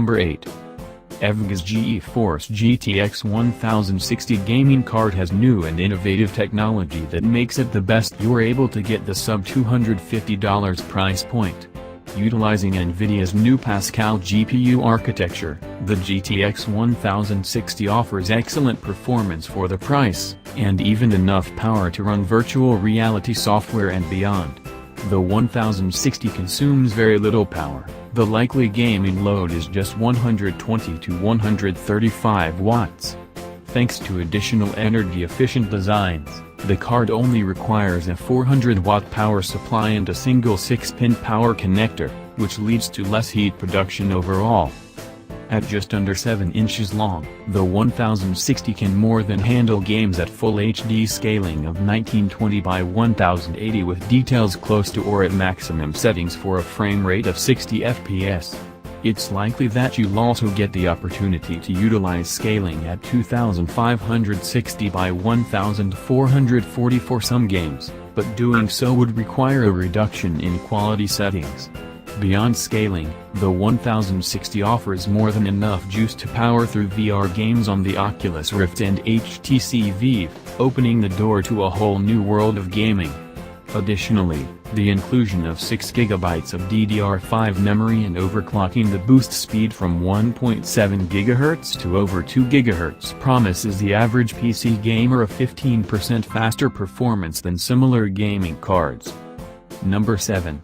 Number 8. EVGA's GeForce GTX 1060 gaming card has new and innovative technology that makes it the best you're able to get the sub-$250 price point. Utilizing NVIDIA's new Pascal GPU architecture, the GTX 1060 offers excellent performance for the price, and even enough power to run virtual reality software and beyond. The 1060 consumes very little power. The likely gaming load is just 120 to 135 watts. Thanks to additional energy-efficient designs, the card only requires a 400-watt power supply and a single 6-pin power connector, which leads to less heat production overall. At just under 7 inches long, the 1060 can more than handle games at Full HD scaling of 1920 by 1080 with details close to or at maximum settings for a frame rate of 60 FPS. It's likely that you'll also get the opportunity to utilize scaling at 2560 by 1440 for some games, but doing so would require a reduction in quality settings. Beyond scaling, the 1060 offers more than enough juice to power through VR games on the Oculus Rift and HTC Vive, opening the door to a whole new world of gaming. Additionally, the inclusion of 6GB of DDR5 memory and overclocking the boost speed from 1.7 GHz to over 2 GHz promises the average PC gamer a 15% faster performance than similar gaming cards. Number 7.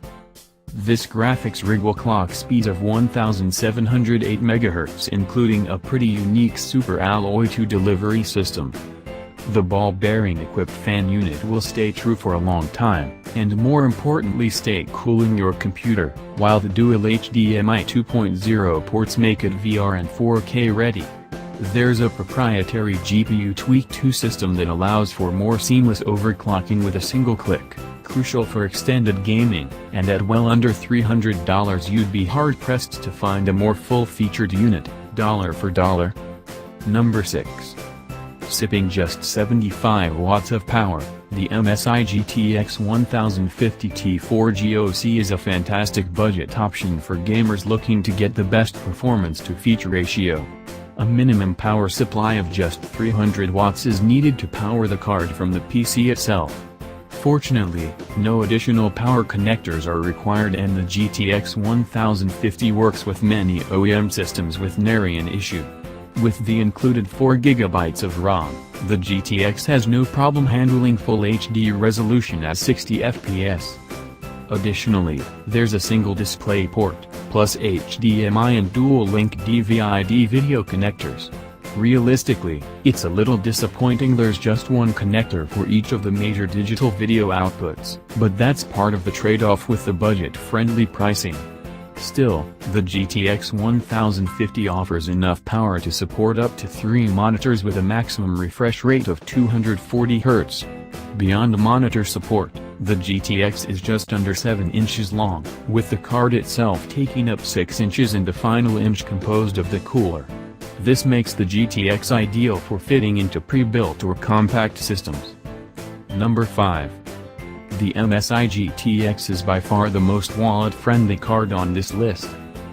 This graphics rig will clock speeds of 1708 MHz including a pretty unique Super Alloy 2 delivery system. The ball-bearing equipped fan unit will stay true for a long time, and more importantly stay cool in your computer, while the dual HDMI 2.0 ports make it VR and 4K ready. There's a proprietary GPU Tweak 2 system that allows for more seamless overclocking with a single click, crucial for extended gaming, and at well under $300 you'd be hard-pressed to find a more full-featured unit, dollar for dollar. Number 6. Sipping just 75 watts of power, the MSI GTX 1050 T4 GOC is a fantastic budget option for gamers looking to get the best performance-to-feature ratio. A minimum power supply of just 300 watts is needed to power the card from the PC itself. Fortunately, no additional power connectors are required and the GTX 1050 works with many OEM systems with nary an issue. With the included 4GB of RAM, the GTX has no problem handling Full HD resolution at 60 FPS. Additionally, there's a single display port, plus HDMI and dual-link DVI-D video connectors. Realistically, it's a little disappointing there's just one connector for each of the major digital video outputs, but that's part of the trade-off with the budget-friendly pricing. Still, the GTX 1050 offers enough power to support up to 3 monitors with a maximum refresh rate of 240 Hz. Beyond monitor support, the GTX is just under 7 inches long, with the card itself taking up 6 inches and the final inch composed of the cooler. This makes the GTX ideal for fitting into pre-built or compact systems. Number 5. The MSI GTX is by far the most wallet-friendly card on this list.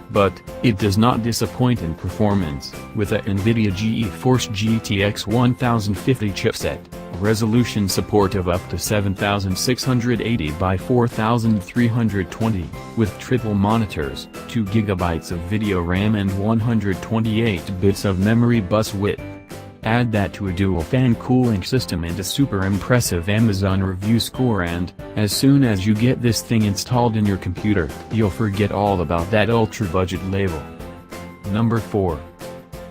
But, it does not disappoint in performance, with a NVIDIA GeForce GTX 1050 chipset, resolution support of up to 7680 by 4320, with triple monitors, 2 GB of video RAM and 128 bits of memory bus width. Add that to a dual fan cooling system and a super impressive Amazon review score and, as soon as you get this thing installed in your computer, you'll forget all about that ultra-budget label. Number 4.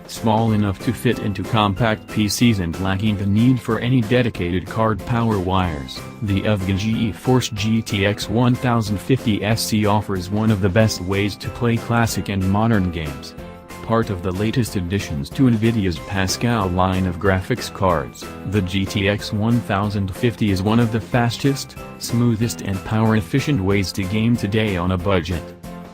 Small enough to fit into compact PCs and lacking the need for any dedicated card power wires, the EVGA GeForce GTX 1050 SC offers one of the best ways to play classic and modern games. Part of the latest additions to NVIDIA's Pascal line of graphics cards, the GTX 1050 is one of the fastest, smoothest and power-efficient ways to game today on a budget.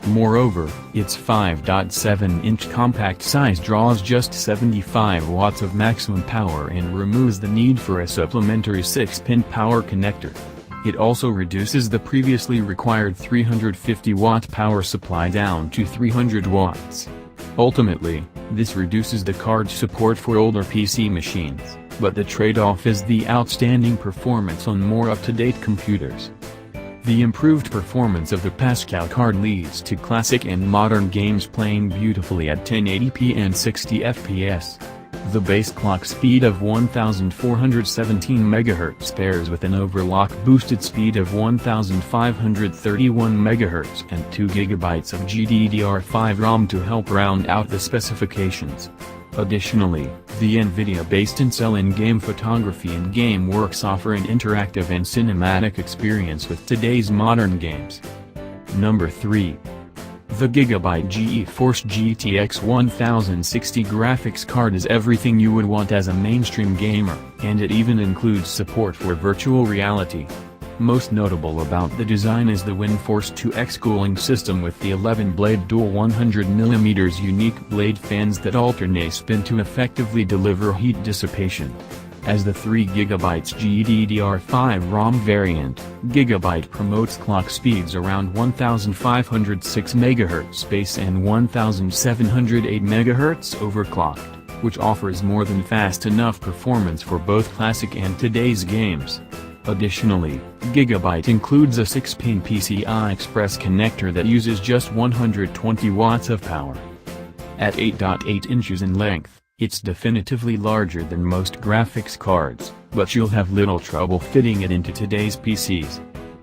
Moreover, its 5.7-inch compact size draws just 75 watts of maximum power and removes the need for a supplementary 6-pin power connector. It also reduces the previously required 350-watt power supply down to 300 watts. Ultimately, this reduces the card's support for older PC machines, but the trade-off is the outstanding performance on more up-to-date computers. The improved performance of the Pascal card leads to classic and modern games playing beautifully at 1080p and 60 FPS. The base clock speed of 1417 MHz pairs with an overclock boosted speed of 1531 MHz and 2 GB of GDDR5 ROM to help round out the specifications. Additionally, the NVIDIA-based Intel in-game photography and GameWorks offer an interactive and cinematic experience with today's modern games. Number 3. The Gigabyte GeForce GTX 1060 graphics card is everything you would want as a mainstream gamer, and it even includes support for virtual reality. Most notable about the design is the WindForce 2X cooling system with the 11-blade dual 100mm unique blade fans that alternate spin to effectively deliver heat dissipation. As the 3GB GDDR5 ROM variant, Gigabyte promotes clock speeds around 1506 MHz base and 1708 MHz overclocked, which offers more than fast enough performance for both classic and today's games. Additionally, Gigabyte includes a 6-pin PCI Express connector that uses just 120 watts of power. At 8.8 inches in length, it's definitively larger than most graphics cards, but you'll have little trouble fitting it into today's PCs.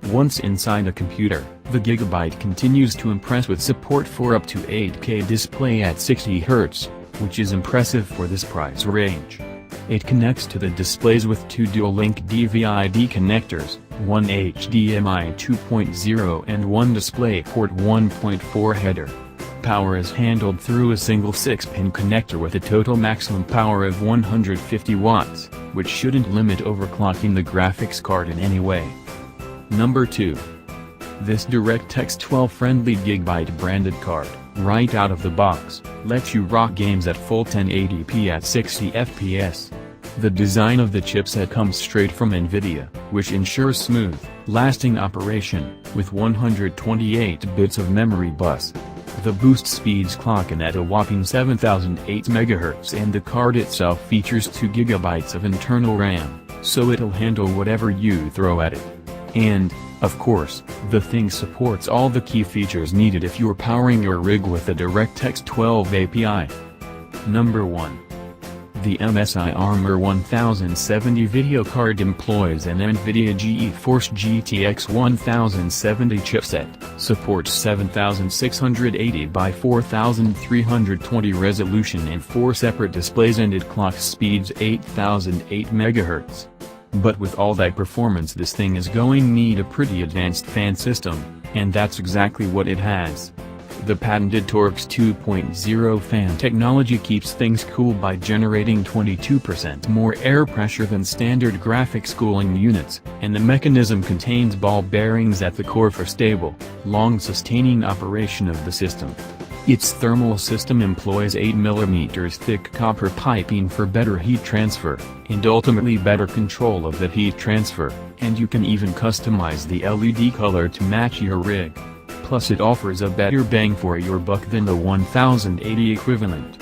Once inside a computer, the Gigabyte continues to impress with support for up to 8K display at 60 Hz, which is impressive for this price range. It connects to the displays with 2 dual-link DVI-D connectors, one HDMI 2.0 and one DisplayPort 1.4 header. Power is handled through a single 6-pin connector with a total maximum power of 150 watts, which shouldn't limit overclocking the graphics card in any way. Number 2. This DirectX 12-friendly Gigabyte branded card, right out of the box, lets you rock games at full 1080p at 60 FPS. The design of the chipset comes straight from NVIDIA, which ensures smooth, lasting operation, with 128 bits of memory bus. The boost speeds clock in at a whopping 7008 MHz and the card itself features 2 GB of internal RAM, so it'll handle whatever you throw at it. And, of course, the thing supports all the key features needed if you're powering your rig with the DirectX 12 API. Number 1. The MSI Armor 1070 video card employs an NVIDIA GeForce GTX 1070 chipset, supports 7680 by 4320 resolution and 4 separate displays and it clocks speeds 8008 MHz. But with all that performance this thing is going to need a pretty advanced fan system, and that's exactly what it has. The patented Torx 2.0 fan technology keeps things cool by generating 22% more air pressure than standard graphics cooling units, and the mechanism contains ball bearings at the core for stable, long-sustaining operation of the system. Its thermal system employs 8mm thick copper piping for better heat transfer, and ultimately better control of that heat transfer, and you can even customize the LED color to match your rig. Plus it offers a better bang for your buck than the 1080 equivalent.